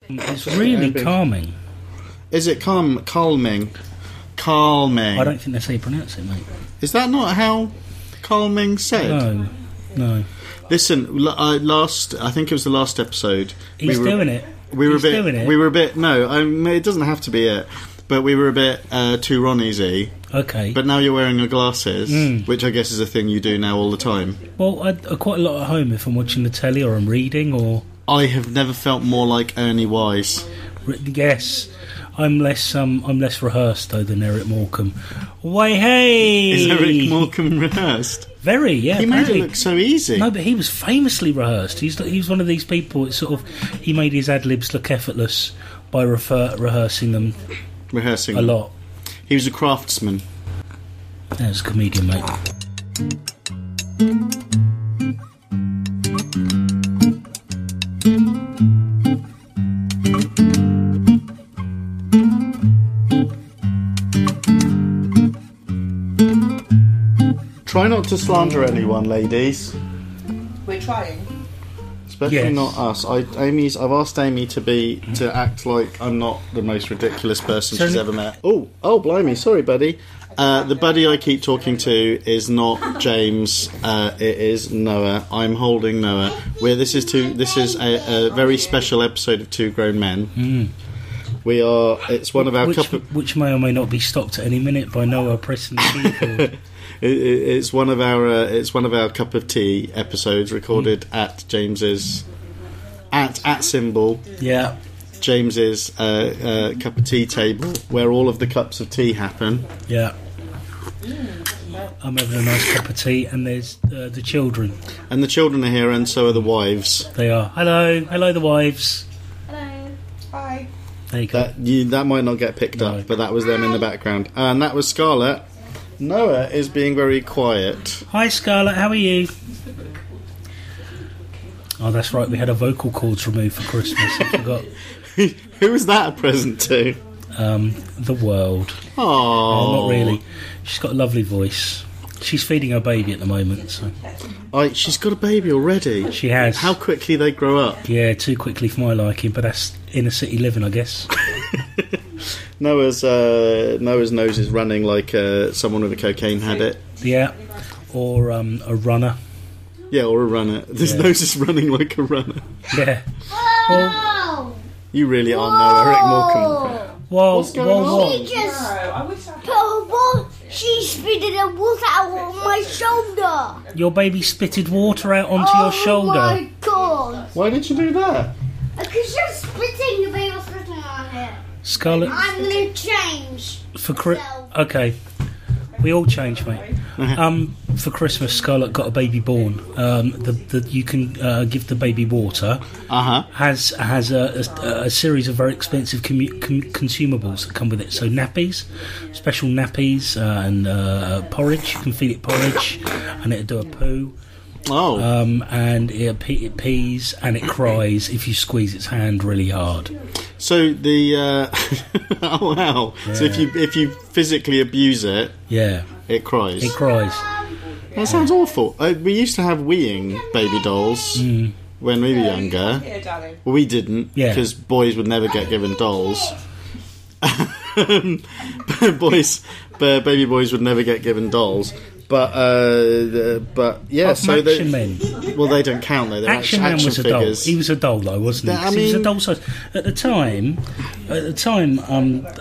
It's really calming. Is it calming? Calming. I don't think that's how you pronounce it, mate. Is that not how calming said? No. Listen, I think it was the last episode. He's doing it. We were a bit. No, it doesn't have to be it. But we were a bit too Ronnies-y. Okay. But now you're wearing your glasses, which I guess is a thing you do now all the time. Well, I quite a lot at home if I'm watching the telly or I'm reading or... I have never felt more like Ernie Wise. Yes. I'm less rehearsed, though, than Eric Morecambe. Why, hey! Is Eric Morecambe rehearsed? Very, yeah. He made it look so easy. No, but he was famously rehearsed. He was one of these people that he made his ad-libs look effortless by rehearsing them a lot. He was a craftsman. Yeah, as a comedian, mate. Try not to slander anyone, ladies. We're trying. Especially not us. I've asked Amy to act like I'm not the most ridiculous person she's ever met. Oh, blimey! Sorry, buddy. The buddy I keep talking to is not James. It is Noah. I'm holding Noah. This is a very special episode of Two Grown Men. It's one of our which may or may not be stopped at any minute by Noah pressing the keyboard. It's one of our cup of tea episodes recorded at James's at symbol. Yeah. James's cup of tea table where all of the cups of tea happen. Yeah. I'm having a nice cup of tea, and there's the children. And the children are here, and so are the wives. They are. Hello, the wives. Hello. Hi. There you go. That might not get picked up, but that was them in the background, and that was Scarlett. Noah is being very quiet. Hi, Scarlett. How are you? Oh, that's right. We had a vocal cords removed for Christmas. I forgot. Who was that a present to? The world. Oh, not really. She's got a lovely voice. She's feeding her baby at the moment. So. She's got a baby already. She has. How quickly they grow up. Yeah, too quickly for my liking, but that's inner city living, I guess. Noah's nose is running like someone with a cocaine habit. Yeah, or a runner. Yeah, or a runner. His nose is running like a runner. Yeah. Well, you really are Noah, Eric Morecambe. What's going on? She spitted the water out on my shoulder. Your baby spitted water out onto your shoulder. Oh my god! Why did you do that? Because you're spitting, the baby was spitting on it. Scarlett, I'm gonna change. Okay, we all change, mate. For Christmas, Scarlett got a baby born. You can give the baby water. Has a series of very expensive consumables that come with it. So nappies, special nappies, and porridge. You can feed it porridge, and it'll do a poo. Oh. And it pees and it cries if you squeeze its hand really hard. So the oh wow! Yeah. So if you physically abuse it, it cries. It cries. That sounds awful. We used to have weeing baby dolls when we were younger. Well, we didn't because boys would never get given dolls. Baby boys would never get given dolls. But yeah, so Action Men. Well, they don't count though. They're Action Man was figures. A doll. He was a doll though, wasn't he? He was a doll size. At the time,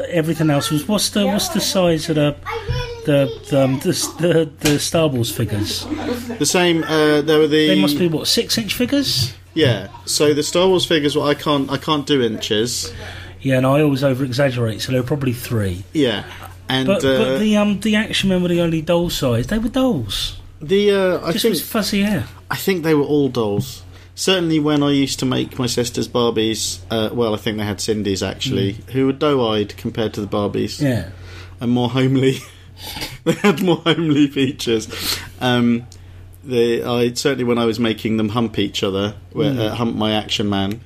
everything else was. What's the size of the Star Wars figures? The same. They must be 6-inch figures. Yeah. So the Star Wars figures. Well, I can't do inches. Yeah, and I always over exaggerate. So they were probably 3. Yeah. And, but the Action Men were the only doll size. They were dolls. With fuzzy hair. I think they were all dolls. Certainly, when I used to make my sister's Barbies, I think they had Cindy's actually, who were doe-eyed compared to the Barbies. Yeah, and more homely. They had more homely features. Certainly when I was making them hump each other, hump my Action Man,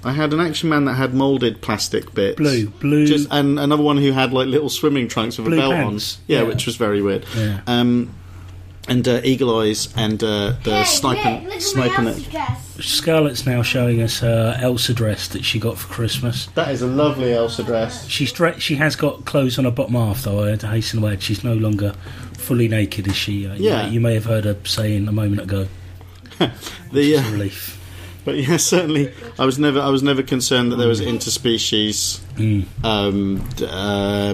I had an Action Man that had moulded plastic bits, blue, and another one who had like little swimming trunks with blue a belt pants. on, which was very weird. Yeah. And Eagle Eyes and the sniping it. Scarlett's now showing us her Elsa dress that she got for Christmas. That is a lovely Elsa dress. She has got clothes on her bottom half, though. I had to hasten to add, she's no longer fully naked, is she? You may have heard her saying a moment ago. The relief. But yeah, certainly, I was never concerned that there was interspecies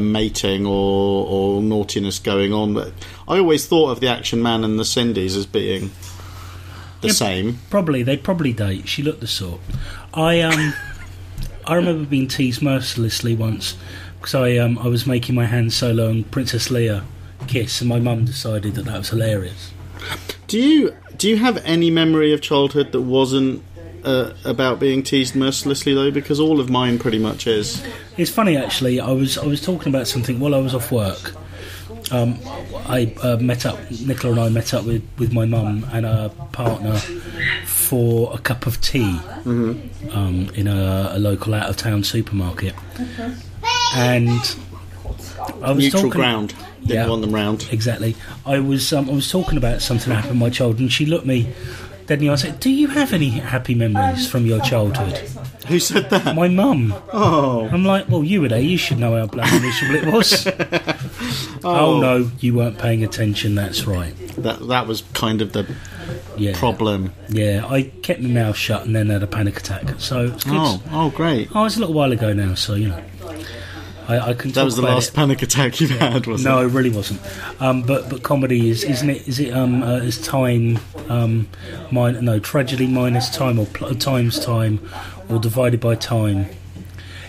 mating or naughtiness going on. But I always thought of the Action Man and the Cindy's as being the same. They probably date. She looked the sort. I remember being teased mercilessly once because I was making my hand solo and Princess Leia kiss, and my mum decided that was hilarious. Do you have any memory of childhood that wasn't about being teased mercilessly, though? Because all of mine pretty much is. It's funny, actually. I was talking about something while I was off work. Nicola and I met up with my mum and her partner for a cup of tea in a local out-of-town supermarket. And I was neutral ground. Didn't want them round. Exactly. I was talking about something that happened in my childhood, and she looked me dead in the eye and said, "Do you have any happy memories from your childhood?" Who said that? My mum. Oh. I'm like, well, you were there. You should know how bloody miserable it was. Oh no, you weren't paying attention. That's right. That was kind of the problem. Yeah, I kept my mouth shut and then had a panic attack. So it's good. Oh, great. Oh, it's a little while ago now, so you know. I can. That was the last panic attack you had, wasn't it? No, it really wasn't. But comedy isn't it? Is it is time tragedy minus time or times time or divided by time?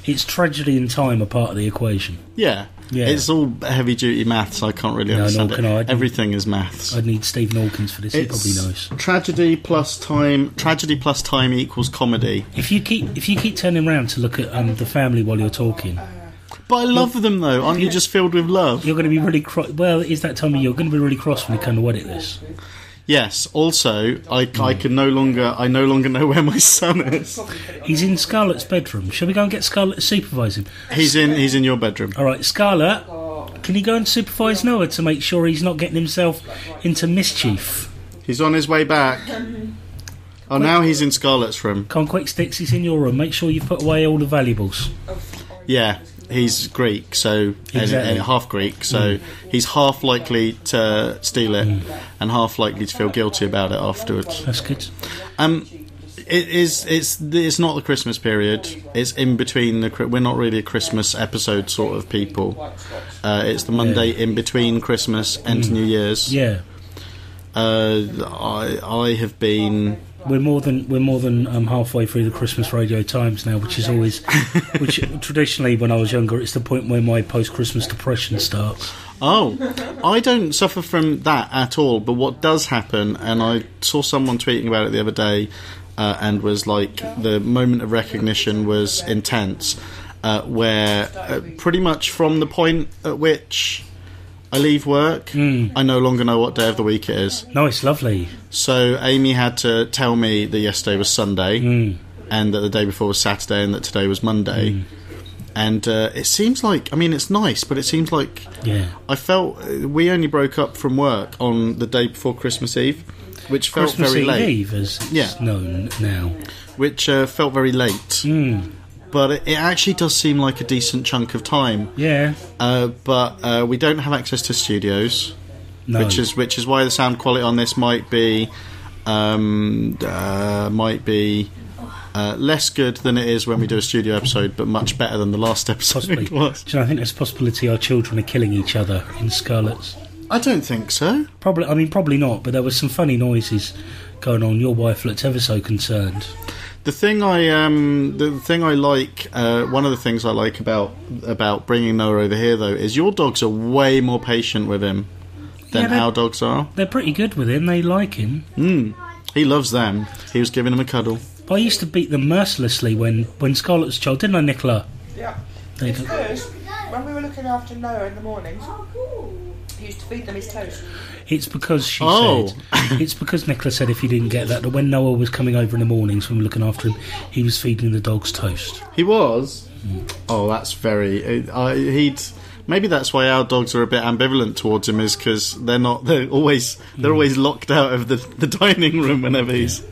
It's tragedy and time are part of the equation. Yeah. It's all heavy duty maths. I can't really understand it. Everything is maths. I'd need Stephen Hawkins for this. He probably knows. Tragedy plus time equals comedy. If you keep turning around to look at the family while you're talking. But I love them, though. Aren't you just filled with love? You're going to be really cross. Well, it is that time of year. You're going to be really cross when you come to edit this. Yes. Also, I no longer know where my son is. He's in Scarlett's bedroom. Shall we go and get Scarlett to supervise him? He's in your bedroom. All right, Scarlett. Can you go and supervise Noah to make sure he's not getting himself into mischief? He's on his way back. Oh, now he's in Scarlett's room. Come on, quick, Sticks. He's in your room. Make sure you put away all the valuables. Yeah. He's Greek, so exactly. Half Greek, so he's half likely to steal it and half likely to feel guilty about it afterwards. That's good. It's not the Christmas period. It's in between we're not really a Christmas episode sort of people. It's the Monday in between Christmas and New Year's. Yeah. I have been. We're more than halfway through the Christmas Radio Times now, which is always, which traditionally when I was younger, it's the point where my post-Christmas depression starts. Oh, I don't suffer from that at all. But what does happen, and I saw someone tweeting about it the other day, and was like, the moment of recognition was intense, where pretty much from the point at which I leave work, I no longer know what day of the week it is. Nice, lovely. So Amy had to tell me that yesterday was Sunday, and that the day before was Saturday, and that today was Monday. And it seems like, I mean, it's nice, but it seems like I felt we only broke up from work on the day before Christmas Eve, which felt Christmas very late. Eve, as it's known now. Which felt very late. But it actually does seem like a decent chunk of time. Yeah. But we don't have access to studios, no. which is why the sound quality on this might be less good than it is when we do a studio episode, but much better than the last episode was. Do you know, I think there's a possibility our children are killing each other in Scarlett's. I don't think so. Probably not. But there was some funny noises going on. Your wife looked ever so concerned. One of the things I like about bringing Noah over here, though, is your dogs are way more patient with him than our dogs are. They're pretty good with him. They like him. He loves them. He was giving them a cuddle. But I used to beat them mercilessly when Scarlett was a child, didn't I, Nicola? Yeah. It's because when we were looking after Noah in the mornings, he used to feed them his toast. It's because it's because Nicola said if he didn't get that when Noah was coming over in the mornings when we were looking after him, he was feeding the dogs toast. He was? Oh, that's very... Maybe that's why our dogs are a bit ambivalent towards him, is because they're always locked out of the dining room whenever he's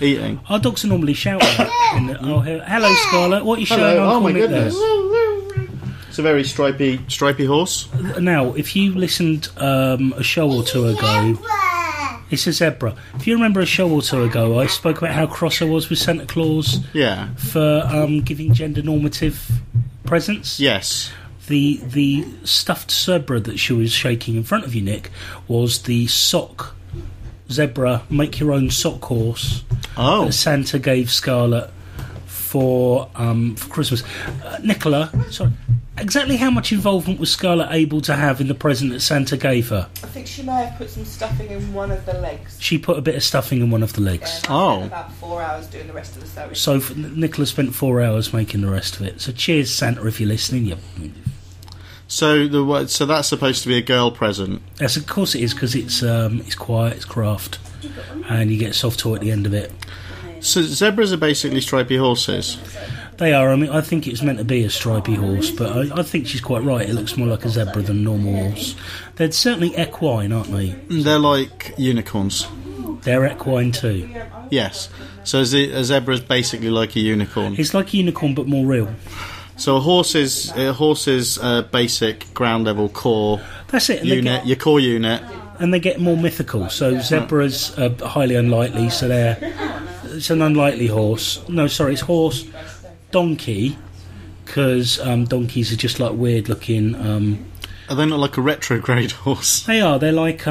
eating. Our dogs are normally shouting. Hello, Scarlett. What are you showing on? Oh my goodness! It's a very stripy horse. Now, if you listened a show or two ago, it's a zebra. If you remember a show or two ago, I spoke about how cross I was with Santa Claus. Yeah. For giving gender normative presents. Yes. The stuffed zebra that she was shaking in front of you, Nick, was the sock zebra, make your own sock horse that Santa gave Scarlett for Christmas. Nicola, sorry, exactly how much involvement was Scarlett able to have in the present that Santa gave her? I think she may have put some stuffing in one of the legs. She put a bit of stuffing in one of the legs. Yeah, spent about 4 hours doing the rest of the sewing. So Nicola spent 4 hours making the rest of it. So cheers, Santa, if you're listening. So that's supposed to be a girl present. Yes, of course it is, because it's quiet, it's craft, and you get a soft toy at the end of it. So zebras are basically stripy horses. They are. I mean, I think it's meant to be a stripy horse, but I think she's quite right. It looks more like a zebra than a normal horse. They're certainly equine, aren't they? They're like unicorns. They're equine too. Yes. So a zebra is basically like a unicorn. It's like a unicorn, but more real. So a horse's basic ground level core. That's it. Unit, your core unit. And they get more mythical. So zebras are highly unlikely. So it's an unlikely horse. No, sorry, it's horse. Donkey, because donkeys are just like weird looking. Are they not like a retrograde horse? They are. They're like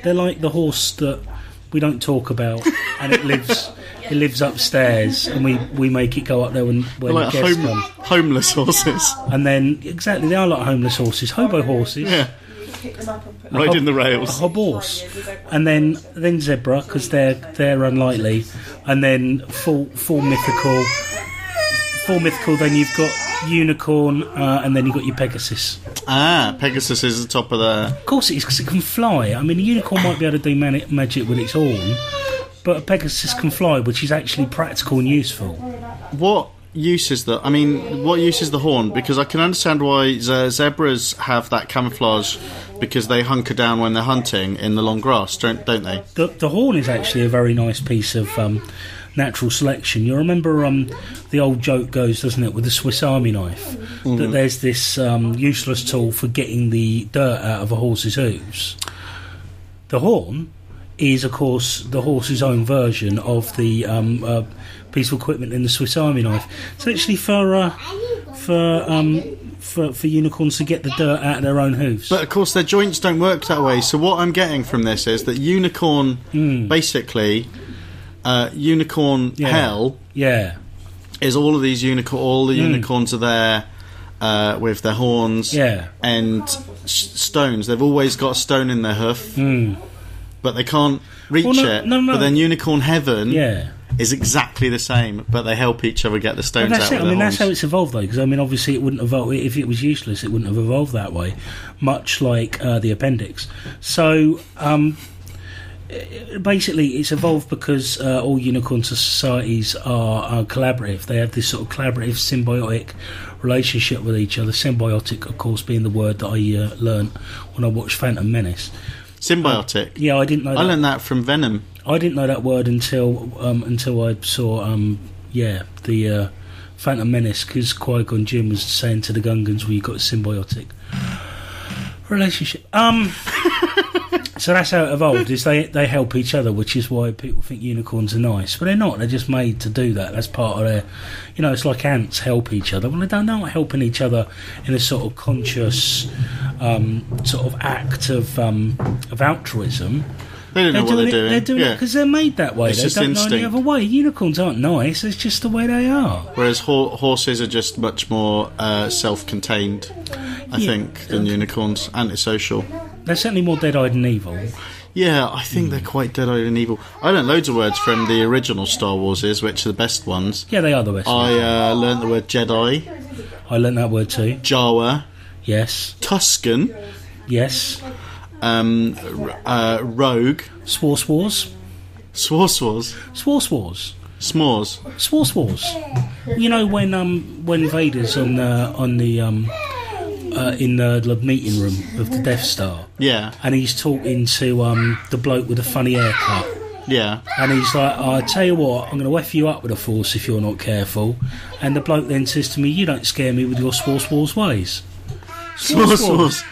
the horse that we don't talk about, and it lives upstairs, and we make it go up there when like guests come. Homeless horses. And then exactly, they are like homeless horses, hobo horses. Yeah. Right in the rails. A horse, and then zebra, because they're unlikely, and then full mythical. Then you've got unicorn, and then you've got your Pegasus. Pegasus is the top of the. Of course it is, because it can fly. I mean, a unicorn might be able to do magic with its horn, but a Pegasus can fly, which is actually practical and useful. What use is that? I mean, what use is the horn? Because I can understand why zebras have that camouflage, because they hunker down when they're hunting in the long grass, don't they? The horn is actually a very nice piece of natural selection. You remember the old joke goes, doesn't it, with the Swiss Army knife, that there's this useless tool for getting the dirt out of a horse's hooves. The horn is, of course, the horse's own version of the piece of equipment in the Swiss Army knife. It's actually for unicorns to get the dirt out of their own hooves. But of course their joints don't work that way, so what I'm getting from this is that unicorn basically unicorn hell is all of these unicorns are there with their horns and stones. They've always got a stone in their hoof, but they can't reach it. But then unicorn heaven is exactly the same, but they help each other get the stones out with their horns. That's how it's evolved, though, because I mean, obviously, it wouldn't evolve if it was useless. It wouldn't have evolved that way, much like the appendix. So, basically, it's evolved because all unicorn societies are collaborative. They have this sort of collaborative, symbiotic relationship with each other. Symbiotic, of course, being the word that I learnt when I watched Phantom Menace. Symbiotic. Yeah, I didn't know. I learned that from Venom. I didn't know that word until I saw the Phantom Menace, because Qui-Gon Jinn was saying to the Gungans, "Well, you've got a symbiotic relationship." So that's how it evolved. Is they help each other, which is why people think unicorns are nice, but they're not. They're just made to do that. That's part of their. It's like ants help each other. Well, they're not helping each other in a sort of conscious sort of act of altruism. They don't know what they're doing. They're doing it because they're made that way. It's they don't know any other way. Unicorns aren't nice. It's just the way they are. Whereas horses are just much more self-contained, I think, than unicorns. Antisocial. They're certainly more dead-eyed and evil. Yeah, I think they're quite dead-eyed and evil. I learned loads of words from the original Star Warses, which are the best ones. Yeah, they are the best. I learned the word Jedi. I learned that word too. Jawa. Yes. Tuscan. Yes. Rogue. Swarswars. Swarswars. Swarswars. S'mores. Swarswars. You know when Vader's on the in the meeting room of the Death Star. Yeah. And he's talking to the bloke with the funny haircut. Yeah. And he's like, I tell you what, I'm going to F you up with the Force if you're not careful. And the bloke then says to me, you don't scare me with your Swars ways. Swars.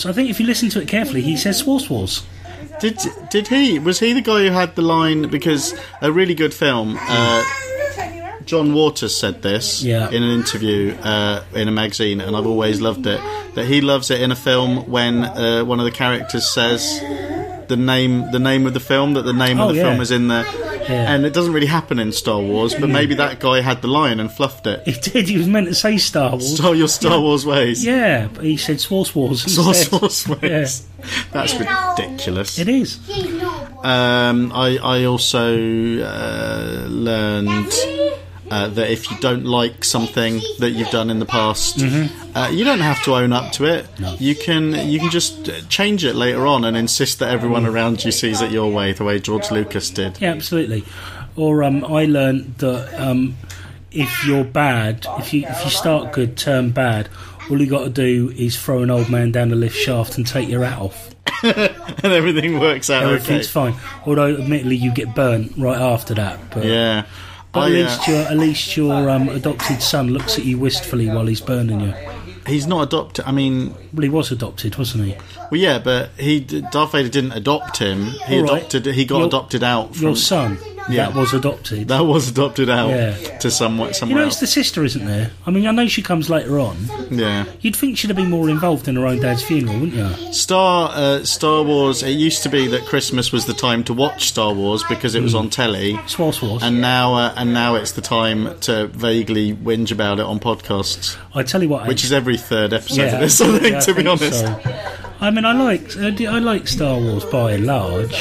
I think if you listen to it carefully, he says Swars. Did he? Was he the guy who had the line? Because a really good film. John Waters said this in an interview in a magazine, and I've always loved it. That he loves it in a film when one of the characters says the name of the film, that the name of the film is in there. Yeah. And it doesn't really happen in Star Wars, but maybe that guy had the line and fluffed it. He did. He was meant to say Star Wars. Your Star Wars ways. Yeah, but he said Swars. Swars ways. Yeah. That's ridiculous. It is. I also learned that if you don't like something that you've done in the past, you don't have to own up to it. No. You can just change it later on and insist that everyone around you sees it your way, the way George Lucas did. Yeah, absolutely. Or I learned that if you're bad, if you start good, turn bad, all you got to do is throw an old man down the lift shaft and take your hat off. And everything works out. Everything's fine. Although, admittedly, you get burnt right after that. But yeah. But at least your adopted son looks at you wistfully while he's burning you. He's not adopted. I mean, well, he was adopted, wasn't he? Well, yeah, but Darth Vader didn't adopt him. He got adopted out from your son. Yeah. That was adopted. That was adopted out to somewhere else. It's the sister, isn't there? I mean, I know she comes later on. Yeah. You'd think she'd have been more involved in her own dad's funeral, wouldn't you? Star Wars, it used to be that Christmas was the time to watch Star Wars because it was on telly. Swars. And now it's the time to vaguely whinge about it on podcasts. I tell you what... Which is every third episode of this, I think, to be honest. So. I mean, I like Star Wars by and large.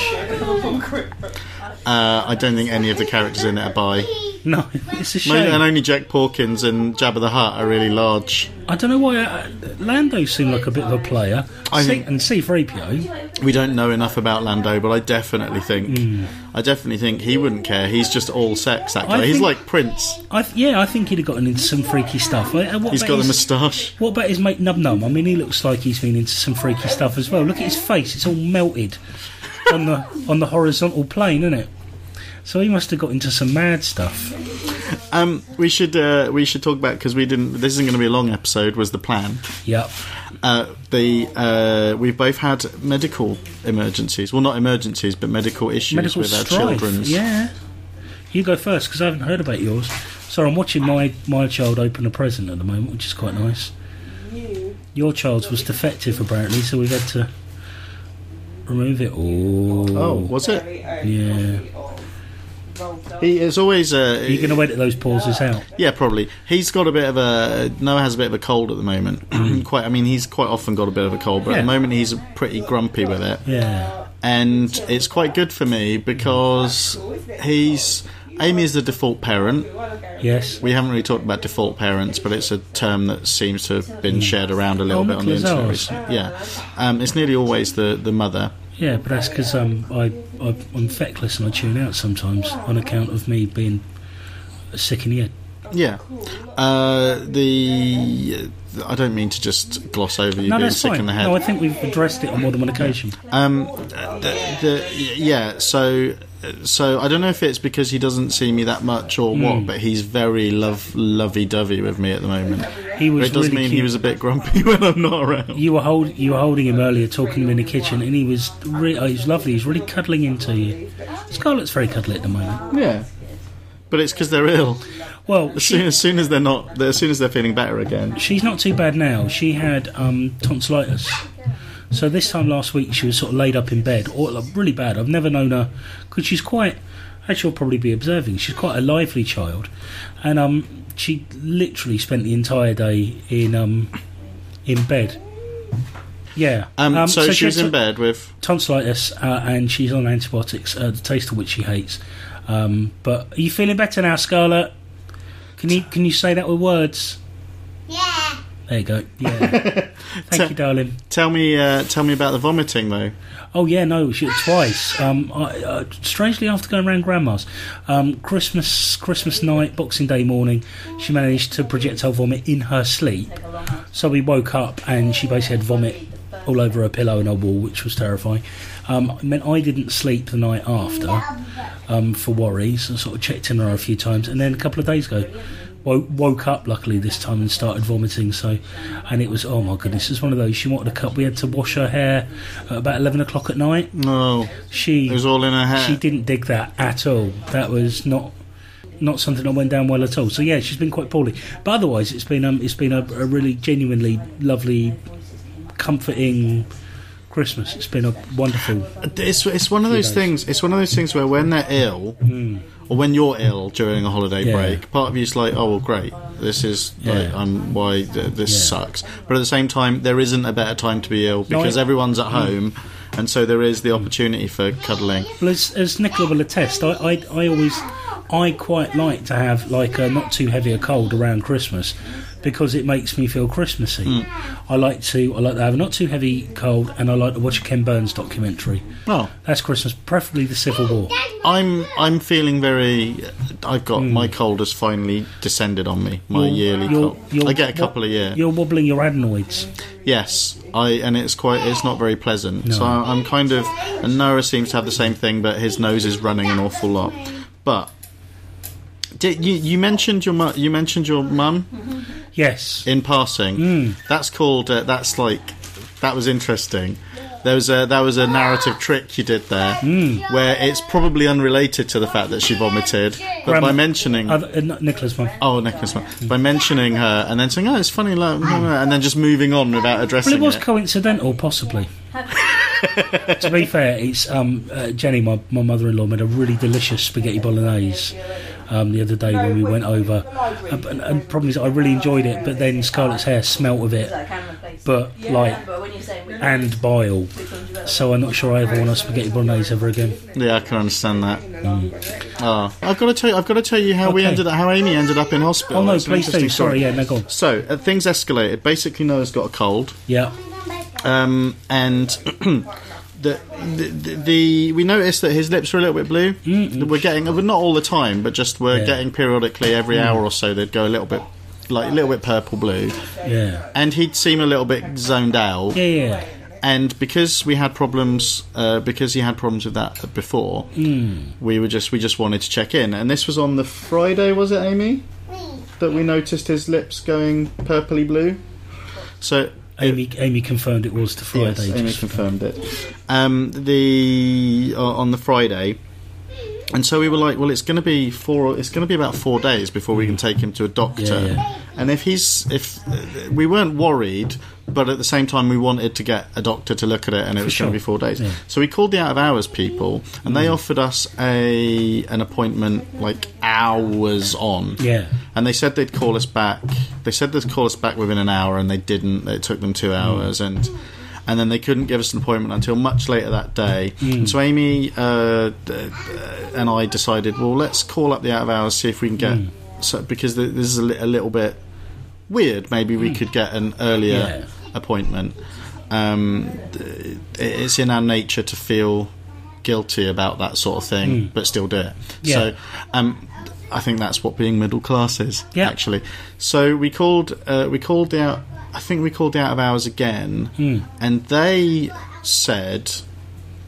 I don't think any of the characters in it are bi. No, it's a shame. And only Jack Porkins and Jabba the Hutt are really large. I don't know why Lando seemed like a bit of a player. And C-3PO. We don't know enough about Lando, but I definitely think he wouldn't care. He's just all sex, that guy. He's like Prince. I think he'd have gotten into some freaky stuff. He's got the moustache. What about his mate Nub Nub? I mean, he looks like he's been into some freaky stuff as well. Look at his face; it's all melted on the horizontal plane, isn't it? So he must have got into some mad stuff. We should talk about, because we didn't. This isn't going to be a long episode. Was the plan? Yep. We've both had medical emergencies. Well, not emergencies, but medical issues with our children. Yeah. You go first, because I haven't heard about yours. So I'm watching my child open a present at the moment, which is quite nice. Your child's was defective apparently, so we've had to remove it. Oh, was it? Yeah. He is always. You're going to wait at those pauses out? Yeah, probably. He's got a bit of Noah has a bit of a cold at the moment. He's quite often got a bit of a cold, but at the moment he's pretty grumpy with it. Yeah. And it's quite good for me because Amy is the default parent. Yes. We haven't really talked about default parents, but it's a term that seems to have been shared around a little bit on the internet recently. Yeah. It's nearly always the mother. Yeah, but that's because I'm feckless and I tune out sometimes on account of me being sick in the head. Yeah. I don't mean to just gloss over you being sick in the head. No, I think we've addressed it on more than one occasion. So I don't know if it's because he doesn't see me that much or what, but he's very lovey-dovey with me at the moment. It does mean he was a bit grumpy when I'm not around. You were holding him earlier, talking to him in the kitchen, and he was lovely. He's really cuddling into you. Scarlett's very cuddly at the moment. Yeah, but it's because they're ill. Well, as soon as they're feeling better again. She's not too bad now. She had tonsillitis. So this time last week she was sort of laid up in bed, really bad. I've never known her, because she's quite, as you'll probably be observing, she's quite a lively child, and she literally spent the entire day in bed. Yeah. So she was in bed with tonsillitis, and she's on antibiotics, the taste of which she hates. But are you feeling better now, Scarlett? Can you say that with words? Yeah. There you go. Yeah. Thank you, darling. Tell me about the vomiting though. Oh yeah, no, twice. Strangely, after going around Grandma's, Christmas night, Boxing Day morning, she managed to projectile vomit in her sleep. So we woke up and she basically had vomit all over her pillow and her wall, which was terrifying. It meant I didn't sleep the night after for worry, so I sort of checked in on her a few times, and then a couple of days ago woke up luckily this time and started vomiting. So, and it was, oh my goodness, it's one of those. She wanted a cup. We had to wash her hair at about 11 o'clock at night. No, it was all in her hair. She didn't dig that at all. That was not something that went down well at all. So yeah, she's been quite poorly, but otherwise it's been a really genuinely lovely, comforting Christmas. It's been a wonderful. It's one of those things. It's one of those things where when they're ill, or when you're ill during a holiday break, part of you's like, oh well, great. This is this sucks. But at the same time, there isn't a better time to be ill because everyone's at home, and so there is the opportunity for cuddling. Well, as Nicola will attest, I quite like to have like a not too heavy a cold around Christmas, because it makes me feel Christmassy. I like to have a not too heavy cold, and I like to watch a Ken Burns documentary. Oh, that's Christmas, preferably the Civil War. I'm feeling very. I've got my cold has finally descended on me. My yearly cold. I get a couple a year. You're wobbling your adenoids. Yes, and it's not very pleasant. No. So I'm kind of. And Noah seems to have the same thing, but his nose is running an awful lot. But you mentioned your mum. You mentioned your mum. Yes. In passing. That's called. That was interesting. That was a narrative trick you did there, where it's probably unrelated to the fact that she vomited, but by mentioning Nicola's mum. Oh, Nicola's mum. By mentioning her and then saying, "Oh, it's funny," and then just moving on without addressing it. Well, it was coincidental, possibly. To be fair, it's Jenny, my mother-in-law, made a really delicious spaghetti bolognese the other day when we went over, and the problem is I really enjoyed it, but then Scarlett's hair smelt of it, and bile, so I'm not sure I ever want a spaghetti bolognese ever again. Yeah, I can understand that. I've got to tell you how how Amy ended up in hospital. Oh no, please do. Sorry, yeah, no, go on. So things escalated. Basically, Noah's got a cold. Yeah. And we noticed that his lips were a little bit blue. We're getting, not all the time, but just getting periodically every hour or so. They'd go a little bit purple blue. Yeah. And he'd seem a little bit zoned out. Yeah. And because we had problems, because he had problems with that before, we just wanted to check in. And this was on the Friday, was it, Amy? That we noticed his lips going purpley blue. So. Amy confirmed it was the Friday. Yes, Amy confirmed it. On the Friday, and so we were like, well, it's going to be about 4 days before we can take him to a doctor. Yeah. And if we weren't worried, but at the same time we wanted to get a doctor to look at it, and it was going to be 4 days. Yeah. So we called the out of hours people, and they offered us an appointment like hours on. Yeah. And they said they'd call us back. They said they'd call us back within an hour, and they didn't. It took them 2 hours, and then they couldn't give us an appointment until much later that day. And so Amy and I decided, well, let's call up the out of hours, see if we can get because this is a little bit weird. Maybe we could get an earlier appointment. It's in our nature to feel guilty about that sort of thing, but still do it. So I think that's what being middle class is, actually. So we called the out. I think we called the out of hours again, and they said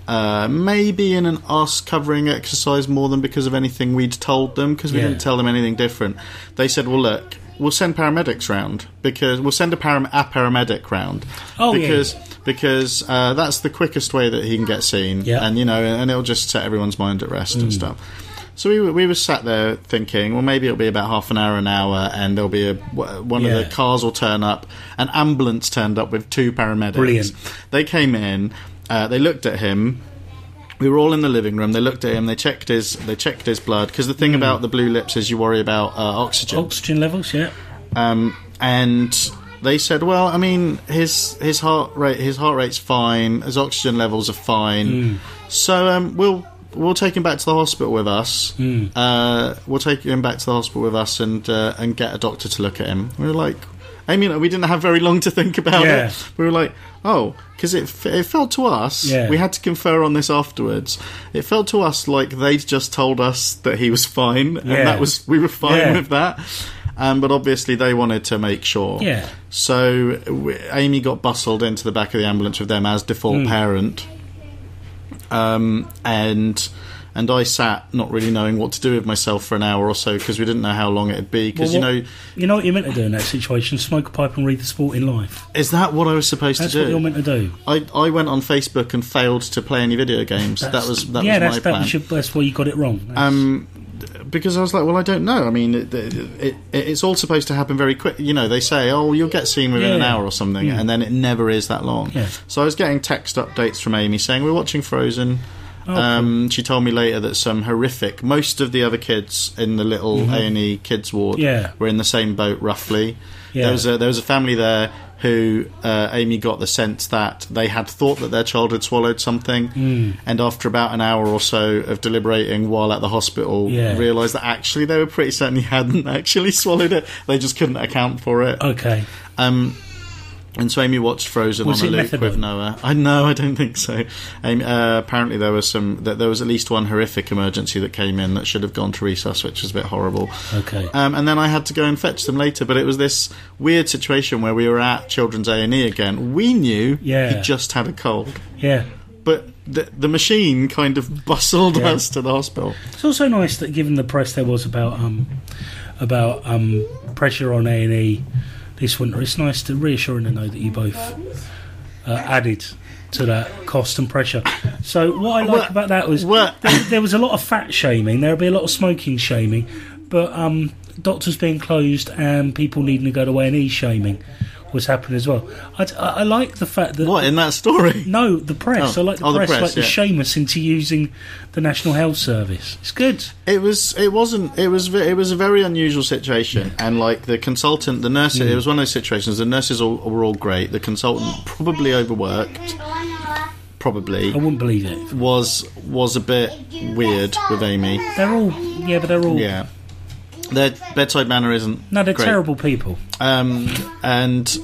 maybe in an us covering exercise more than because of anything we'd told them, because we didn't tell them anything different. They said, well, look, we'll send paramedics round, because we'll send a paramedic round, because that's the quickest way that he can get seen, and and it'll just set everyone's mind at rest and stuff. So we were sat there thinking, well, maybe it'll be about half an hour, and there'll be one of the cars will turn up. An ambulance turned up with 2 paramedics. Brilliant. They came in, they looked at him. We were all in the living room. They looked at him. They checked his blood, because the thing about the blue lips is you worry about oxygen levels. Yeah. And they said, well, I mean, his heart rate's fine. His oxygen levels are fine. So we'll take him back to the hospital with us. We'll take him back to the hospital with us and get a doctor to look at him. We were like, Amy and we didn't have very long to think about it. We were like, oh, because it felt to us, we had to confer on this afterwards, it felt to us like they'd just told us that he was fine, and we were fine with that. But obviously they wanted to make sure. Yeah. So Amy got bustled into the back of the ambulance with them as default parent. And I sat not really knowing what to do with myself for an hour or so because we didn't know how long it'd be. Because you know what you're meant to do in that situation: smoke a pipe and read The Sporting Life. Is that what I was supposed to do? That's what you're meant to do. I went on Facebook and failed to play any video games. That was my plan. That's why you got it wrong. Because I was like, well, I don't know. I mean, it's all supposed to happen very quick. You know, they say, oh, you'll get seen within an hour or something, and then it never is that long. Yeah. So I was getting text updates from Amy saying, we're watching Frozen. Cool. She told me later that some horrific... Most of the other kids in the little A&E kids ward were in the same boat, roughly. Yeah. There was a family there who Amy got the sense that they had thought that their child had swallowed something, and after about an hour or so of deliberating while at the hospital, realised that actually they were pretty certain he hadn't actually swallowed it. They just couldn't account for it. Okay. And so Amy watched Frozen on a loop with Noah. I don't think so. Amy, apparently there was at least one horrific emergency that came in that should have gone to resus, which was a bit horrible. Okay. And then I had to go and fetch them later, but it was this weird situation where we were at Children's A&E again. We knew he just had a cold. Yeah. But the machine kind of bustled us to the hospital. It's also nice that given the press there was about pressure on A&E this winter, it's nice to reassuring to know that you both added to that cost and pressure. So what I like about that was there was a lot of fat shaming. There'll be a lot of smoking shaming, but doctors being closed and people needing to go to A&E shaming was happening as well. I like the fact that... What, in that story? No, the press. I like the press to shame us into using the National Health Service. It's good. It was a very unusual situation, and like the consultant, the nurse, it was one of those situations, the nurses were all great, the consultant probably overworked, probably. I wouldn't believe it. Was a bit weird with Amy. They're all... Yeah. Their bedside manner isn't. No, they're great. Terrible people. And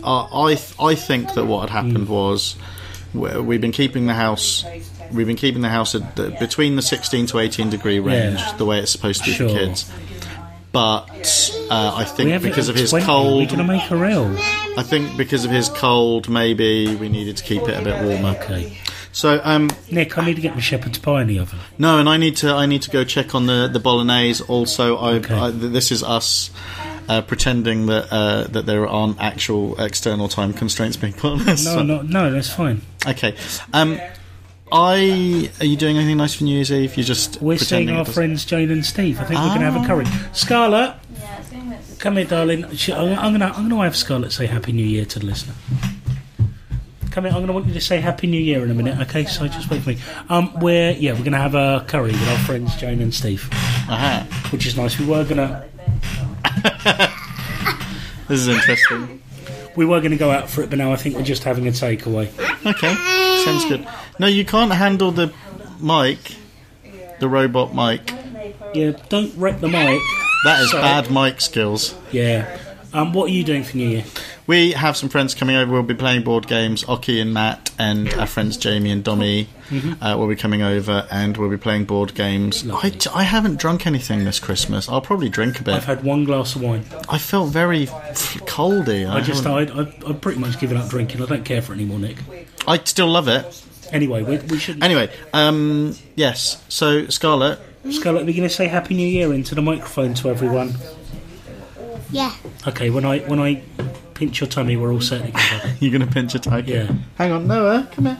I think that what had happened was we've been keeping the house. We've been keeping the house at between the 16 to 18 degree range, the way it's supposed to be for kids. But I think because of his cold, we're going to make her ill. I think because of his cold, maybe we needed to keep it a bit warmer. Okay. So, Nick, I need to get my shepherd's pie in the oven. No, and I need to go check on the bolognese. Also, this is us pretending that there aren't actual external time constraints being put on this. No, that's fine. Okay. Are you doing anything nice for New Year's Eve? You're just we're seeing our friends Jane and Steve. I think we're going to have a curry. Scarlett, come here, darling. I'm going to have Scarlett say Happy New Year to the listener. Come here, I'm going to want you to say Happy New Year in a minute, okay? So just wait for me. We're going to have a curry with our friends Jane and Steve, which is nice. We were going to. This is interesting. We were going to go out for it, but now I think we're just having a takeaway. Okay, sounds good. No, you can't handle the mic, the robot mic. Yeah, don't wreck the mic. That is bad mic skills. Yeah. What are you doing for New Year? We have some friends coming over. We'll be playing board games. Oki and Matt and our friends Jamie and Dommy will be coming over, and we'll be playing board games. I haven't drunk anything this Christmas. I'll probably drink a bit. I've had one glass of wine. I felt very coldy. I've pretty much given up drinking. I don't care for it anymore, Nick. I still love it. Anyway, we should. Anyway, yes. So Scarlett, we're going to say Happy New Year into the microphone to everyone. Yeah. Okay, when I pinch your tummy, we're all set together. You're going to pinch a tiger? Yeah. Hang on, Noah, come here.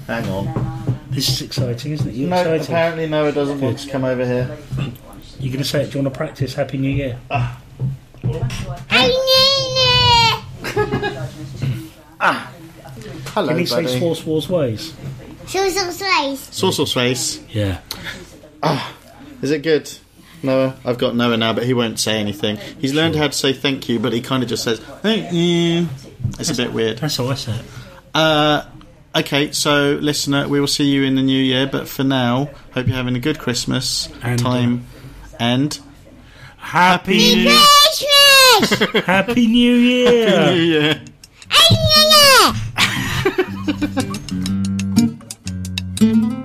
Hang on. This is exciting, isn't it? No, excited? Apparently Noah doesn't want to come over here. You're going to say it? Do you want to practice Happy New Year? Happy New Year! Hello, Can he buddy. say Sauce Ways? Sauce Ways. Yeah. Is it good? Noah? I've got Noah now, but he won't say anything. He's learned how to say thank you, but he kind of just says, thank you. It's a bit weird. That's how I say it. Okay, so listener, we will see you in the new year, but for now, hope you're having a good Christmas and time, and Happy Christmas! Christmas! Happy New Year! Happy New Year! Happy New Year!